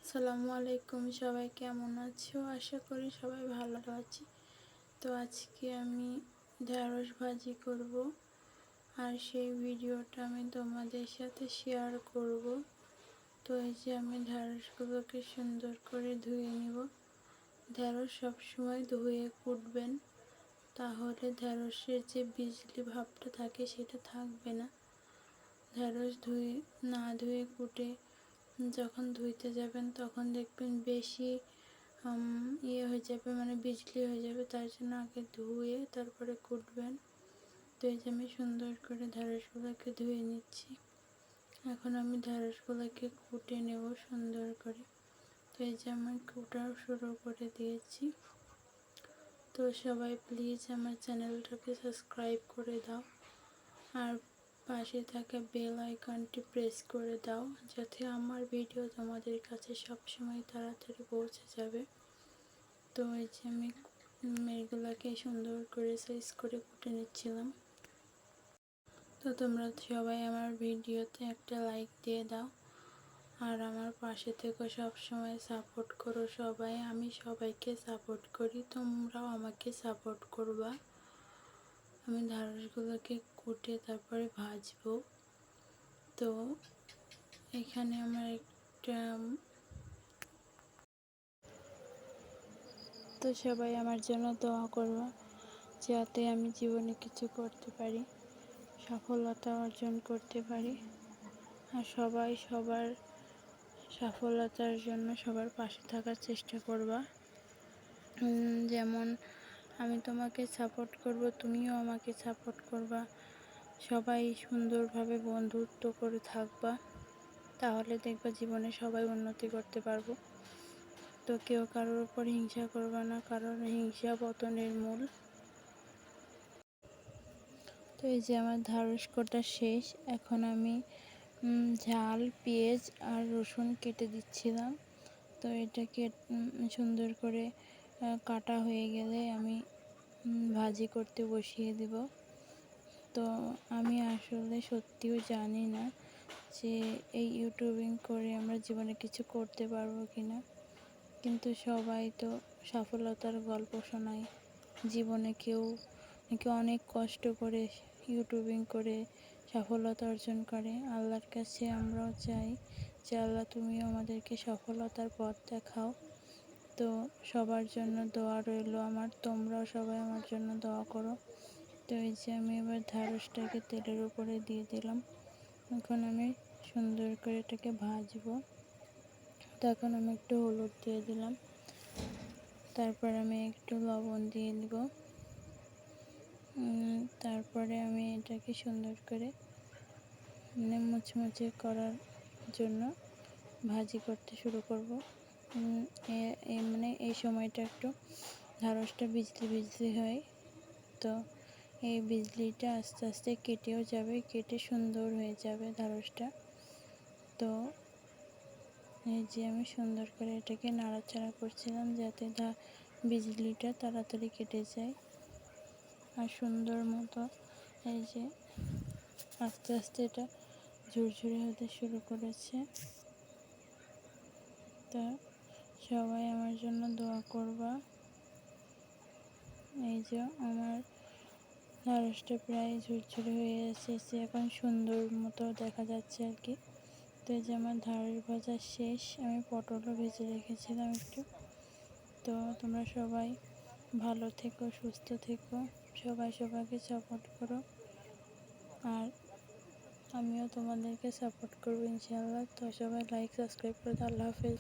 আসসালামু আলাইকুম, সবাই কেমন আছো? আশা করি সবাই ভালো আছি। তো আজকে আমি ঢেঁড়স ভাজি করব, আর সেই ভিডিওটা আমি তোমাদের সাথে শেয়ার করব। তো এই যে আমি ঢেঁড়সগুলোকে সুন্দর করে ধুয়ে নিব। ঢেঁড়স সবসময় ধুয়ে কুটবেন, তাহলে ঢেঁড়সের যে বিজলি ভাবটা থাকে সেটা থাকবে না। ঢেঁড়স না ধুয়ে কুটে যখন ধুইতে যাবেন তখন দেখবেন বেশি হয়ে যাবে, মানে বিজলি হয়ে যাবে। তার জন্য আগে ধুয়ে তারপরে কুটবেন। তো এই যে আমি সুন্দর করে ঢেঁড়সগুলোকে ধুয়ে নিচ্ছি। এখন আমি ঢেঁড়সগুলোকে কুটে নেব সুন্দর করে। তো এই যে আমি কুটাও শুরু করে দিয়েছি। তো সবাই প্লিজ আমার চ্যানেলটাকে সাবস্ক্রাইব করে দাও, আর পাশে থাকা বেল আইকনটি প্রেস করে দাও, যাতে আমার ভিডিও তোমাদের কাছে সবসময় তাড়াতাড়ি পৌঁছে যাবে। তো এই যে আমি এগুলোকে সুন্দর করে সাইজ করে কুটে নিচ্ছিলাম। তো তোমরা সবাই আমার ভিডিওতে একটা লাইক দিয়ে দাও, আর আমার পাশে থেকে সবসময় সাপোর্ট করো সবাই। আমি সবাইকে সাপোর্ট করি, তোমরাও আমাকে সাপোর্ট করবা। আমি ঢেঁড়সগুলোকে কুটে তারপরে ভাজবো। তো এখানে আমার তো সবাই আমার জন্য দোয়া করবা, যাতে আমি জীবনে কিছু করতে পারি, সফলতা অর্জন করতে পারি। আর সবাই সবার সফলতার জন্য সবার পাশে থাকার চেষ্টা করবা। যেমন আমি তোমাকে সাপোর্ট করব, তুমিও আমাকে সাপোর্ট করবা। সবাই সুন্দরভাবে বন্ধুত্ব করে থাকবা, তাহলে দেখবা জীবনে সবাই উন্নতি করতে পারবো। তো কেউ কারোর উপর হিংসা করবা না, কারণ হিংসা পতনের মূল। তো এই যে আমার ঢেঁড়স কাটা শেষ। এখন আমি ঝাল, পেঁয়াজ আর রসুন কেটে দিচ্ছিলাম। তো এটাকে সুন্দর করে কাটা হয়ে গেলে আমি ভাজি করতে বসিয়ে দেব। তো আমি আসলে সত্যিও জানি না যে এই ইউটিউবিং করে আমরা জীবনে কিছু করতে পারবো কি না, কিন্তু সবাই তো সফলতার গল্প শোনায়। জীবনে কেউ নাকি অনেক কষ্ট করে ইউটিউবিং করে সফলতা অর্জন করে। আল্লাহর কাছে আমরাও চাই যে আল্লাহ তুমিও আমাদেরকে সফলতার পথ দেখাও। তো সবার জন্য দোয়া রইল আমার, তোমরাও সবাই আমার জন্য দোয়া করো। তো এই যে আমি এবার ঢেঁড়সটাকে তেলের উপরে দিয়ে দিলাম। এখন আমি সুন্দর করে এটাকে ভাজবো। তো এখন আমি একটু হলুদ দিয়ে দিলাম, তারপর আমি একটু লবণ দিয়ে দিব। তারপরে আমি এটাকে সুন্দর করে মুচমুচে করার জন্য ভাজি করতে শুরু করব। এই সময়টা একটু ঢেঁড়সটা বিজলি হয়। তো এই বিজলিটা আস্তে আস্তে কেটেও যাবে, কেটে সুন্দর হয়ে যাবে ঢেঁড়সটা। তো এই যে আমি সুন্দর করে এটাকে নাড়াচাড়া করছিলাম, যাতে বিজলিটা তাড়াতাড়ি কেটে যায়। আর সুন্দর মতো এই যে আস্তে আস্তে এটা ঝুরঝুরে হতে শুরু করেছে। তো সবাই আমার জন্য দোয়া করবা। এই যে আমার ঢেঁড়সটা প্রায় ঝুরঝুরে হয়ে এসেছে, এখন সুন্দর মতো দেখা যাচ্ছে আর কি। তো এই যে আমার ঢেঁড়স ভাজা শেষ। আমি পটলও ভেজে রেখেছিলাম একটু। তো তোমরা সবাই ভালো থেকো, সুস্থ থেকো, সবাই সবাইকে সাপোর্ট করো, আর আমিও তোমাদেরকে সাপোর্ট করবো ইনশাআল্লাহ। তো সবাই লাইক, সাবস্ক্রাইব করে দাও। আল্লাহ হাফেজ।